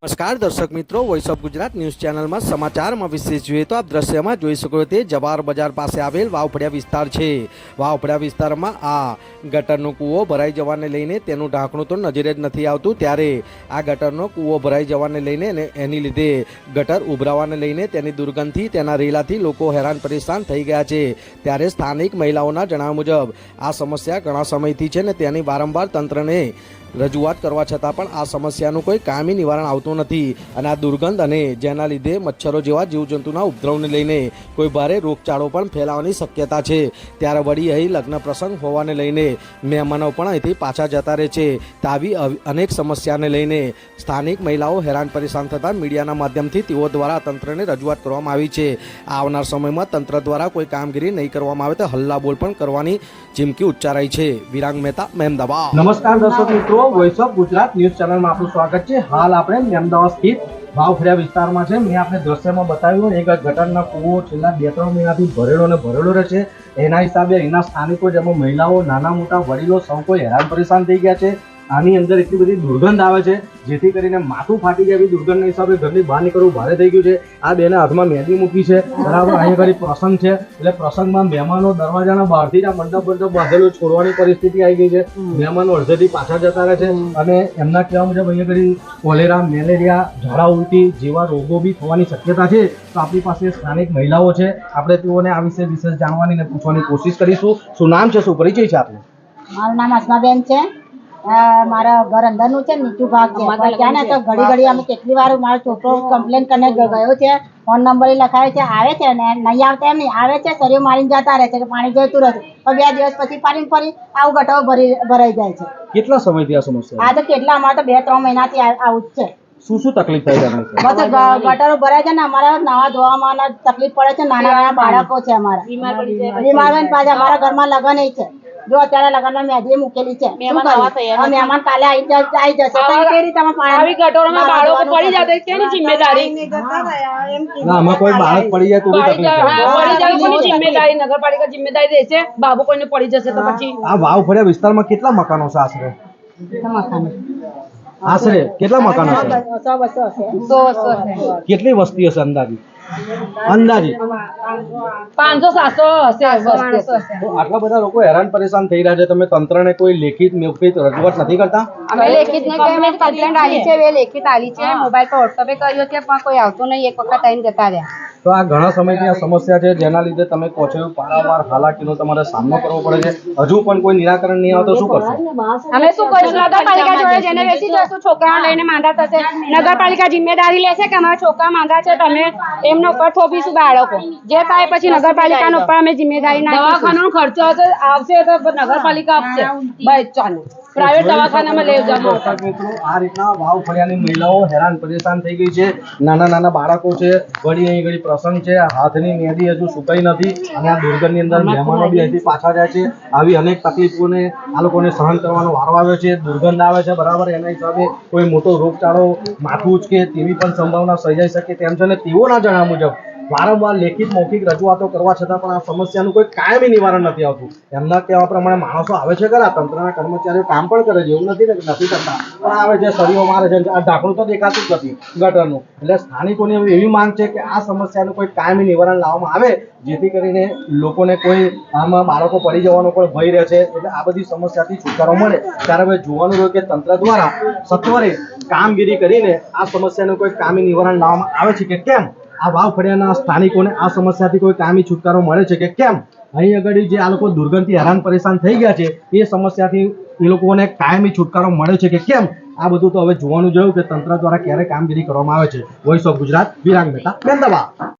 નમસ્કાર દર્શક મિત્રો, વોઇસ ઓફ ગુજરાત ન્યૂઝ ચેનલમાં સમાચારમાં વિશેષ જોઈએ તો આપ દ્રશ્યમાં જોઈ શકો તે જવાહર બજાર પાસે આવેલ વાવફળિયા વિસ્તાર છે। વાવફળિયા વિસ્તારમાં આ ગટરનો કૂવો ભરાઈ જવાને લઈને તેનું ઢાંકણું તો નજરે જ નથી આવતું, ત્યારે આ ગટરનો કૂવો ભરાઈ જવાને લઈને એની લીધે ગટર ઉભરાવાને લઈને તેની દુર્ગંધથી તેના રેલાથી લોકો હેરાન પરેશાન થઈ ગયા છે। ત્યારે સ્થાનિક મહિલાઓના જણાવ્યા મુજબ આ સમસ્યા ઘણા સમયથી છે ને તેની વારંવાર તંત્રને રજૂઆત કરવા છતાં પણ આ સમસ્યાનું કોઈ કાયમી નિવારણ આવતું નથી અને આ દુર્ગંધ અને જેના લીધે મચ્છરો જેવા જીવજંતુના ઉપદ્રવને લઈને કોઈ ભારે રોગચાળો પણ ફેલાવાની શક્યતા છે। ત્યારે વળી અહીં લગ્ન પ્રસંગ હોવાને લઈને મહેમાનો પણ અહીંથી પાછા જતા રહે છે। તો આવી અનેક સમસ્યાને લઈને સ્થાનિક મહિલાઓ હેરાન પરેશાન થતાં મીડિયાના માધ્યમથી તેઓ દ્વારા તંત્રને રજૂઆત કરવામાં આવી છે। આવનાર સમયમાં તંત્ર દ્વારા કોઈ કામગીરી નહીં કરવામાં આવે તો હલ્લાબોલ પણ કરવાની ચીમકી ઉચ્ચારાઈ છે। વિરાંગ મહેતા, મહેમદાવાદ। નમસ્કાર દર્શક મિત્રો, વોઇસ ઓફ ગુજરાત ન્યૂઝ ચેનલમાં આપનું સ્વાગત છે। હાલ આપણે મહેમદાવાદ સ્થિત વાવફળિયા વિસ્તારમાં છે। મેં આપણે દ્રશ્યમાં બતાવ્યું એક ગટરના કૂવો છેલ્લા 2-3 મહિનાથી ભરેલો રહે છે। એના હિસાબે અહીંના સ્થાનિકો જેમાં મહિલાઓ, નાના મોટા વડીલો સૌ કોઈ હેરાન પરેશાન થઈ ગયા છે। આની અંદર એટલી બધી દુર્ગંધ આવે છે જેથી કરીને માથું ફાટી જાય એવી દુર્ગંધના હિસાબે ઘરની બહાર નીકળવું ભારે થઈ ગયું છે। આ બેને હાથમાં મહેંદી મૂકી છે, બરાબર। અહીંયા ઘડી પ્રસંગ છે એટલે પ્રસંગમાં મહેમાનો દરવાજાના બહારથી જ આ મંડપ બાંધેલું છોડવાની પરિસ્થિતિ આવી ગઈ છે। મહેમાનો અડધેથી પાછા જતા રહે છે અને એમના કહેવા મુજબ અહીંયા ઘડી કોલેરા, મેલેરિયા, ઝાડા ઉલટી જેવા રોગો બી થવાની શક્યતા છે। તો આપણી પાસે સ્થાનિક મહિલાઓ છે, આપણે તેઓને આ વિશે વિશેષ જાણવાની અને પૂછવાની કોશિશ કરીશું। શું નામ છે, શું પરિચય છે આપનું? મારું નામ અસ્માબેન છે। મારા ઘર અંદરનું છે, નીચું ભાગ છે। ત્યાં ને તો ઘડી અમે કેટલી વાર મારો છોકરો કમ્પ્લેન કરીને ગયો છે, ફોન નંબર લખાયો છે, આવે છે ને નહીં આવતા એમ નહીં, આવે છે સરીઓ મારીને જતા રહે છે કે પાણી જતું રહે છે, પણ 2 દિવસ પછી પાણી ફરી આવું ગટરો ભરાઈ જાય છે। કેટલા સમયથી આ સમસ્યા? આ તો કેટલા, અમારે તો 2-3 મહિનાથી આવું જ છે। શું તકલીફ થાય છે? બસ ગટરો ભરાય છે ને અમારા નવા ધોવામાં તકલીફ પડે છે। નાના બાળકો છે, અમારા બીમાર હોય પાછા અમારા ઘરમાં લગ્ન છે। જો અત્યારે લગનમાં મેદી મૂકેલી છે, મહેમાન કાલે આવી જશે, કઈ રીતે આવી ગટોરમાં બાળકો પડી જાય કેની જિમ્મેદારી? આમાં કોઈ બાળક પડી જાય તો પડી જાય કોની જિમ્મેદારી? નગરપાલિકા જિમ્મેદારી રહેશે, બાબુ કોઈને પડી જશે તો પછી? આ વાવફળિયા વિસ્તારમાં કેટલા મકાનો છે આશરે? કેટલા મકાનો છે? 100-200 કેટલી વસ્તી હશે અંદાજિત? 500-700 હશે। આટલા બધા લોકો હેરાન પરેશાન થઈ રહ્યા છે, તમે તંત્રને કોઈ લેખિત મૌખિક રજૂઆત નથી કરતા? અમે લેખિત કમ્પ્લેન્ટ આવી છે, લેખિત આવી છે, મોબાઈલ પર વોટ્સઅપે કર્યો છે પણ કોઈ આવતું નહીં, એક વખત આવીને જતા રહ્યા। તો આ ઘણા સમયથી આ સમસ્યા છે જેના લીધે તમે કહો છો પારાવાર હાલાકીનો તમારે સામનો કરવો પડે છે, હજુ પણ કોઈ નિરાકરણ નહીં આવતો, શું કરશો? અમે શું કરીશું? નગરપાલિકા જોડે જઈને બેસી જશું, છોકરાઓ લઈને માંદા થશે, નગરપાલિકા જિમ્મેદારી લેશે કે અમારા છોકરા માંદા છે, તમે એમના ઉપર થોપીશું બાળકો, જે થાય પછી નગરપાલિકાના ઉપર અમે જિમ્મેદારી નાખીશું। દવાખાનાનો ખર્ચો આવશે તો નગરપાલિકા આપશે, ભાઈ ચાલો પ્રાઇવેટ દવાખાનામાં લઈ જવાનું। આ રીતના વાવફળિયાની મહિલાઓ હેરાન પરેશાન થઈ ગઈ છે, નાના બાળકો છે, વળી અહીં ઘડી પ્રસંગ છે, હાથની મેદી હજુ સુકાઈ નથી અને આ દુર્ગંધની અંદર મહેમાનો બી અહીંથી પાછા જાય છે। આવી અનેક તકલીફોને આ લોકોને સહન કરવાનો વારો આવ્યો છે, દુર્ગંધ આવે છે, બરાબર। એના હિસાબે કોઈ મોટો રોગચાળો, માથું ઉચકે તેવી પણ સંભાવના સર્જાઈ શકે તેમ છે અને તેઓના જણાવ્યા મુજબ વારંવાર લેખિત મૌખિક રજૂઆતો કરવા છતાં પણ આ સમસ્યાનું કોઈ કાયમી નિવારણ નથી આવતું। એમના કહેવા પ્રમાણે માણસો આવે છે ખરા, તંત્રના કર્મચારીઓ કામ પણ કરે છે, એવું નથી ને કે નથી કરતા, પણ આવે છે, સરીઓ મારે છે, આ ઢાંકણું તો દેખાતું જ નથી ગટરનું। એટલે સ્થાનિકોની એવી માંગ છે કે આ સમસ્યાનું કોઈ કાયમી નિવારણ લાવવામાં આવે જેથી કરીને લોકોને કોઈ આમાં બાળકો પડી જવાનો પણ ભય રહે છે, એટલે આ બધી સમસ્યાથી છુટકારો મળે। ત્યારે હવે જોવાનું રહ્યું કે તંત્ર દ્વારા સત્વરે કામગીરી કરીને આ સમસ્યાનું કોઈ કાયમી નિવારણ લાવવામાં આવે છે કે કેમ, આ વાવફળિયાના સ્થાનિકોને આ સમસ્યાથી કોઈ કાયમી છુટકારો મળે છે કે કેમ, અહીં આગળ જે આ લોકો દુર્ગંધથી હેરાન પરેશાન થઈ ગયા છે એ સમસ્યાથી એ લોકોને કાયમી છુટકારો મળે છે કે કેમ, આ બધું તો હવે જોવાનું જોયું કે તંત્ર દ્વારા ક્યારે કામગીરી કરવામાં આવે છે। Voice of Gujarat, Virang Mehta, Mehmedabad.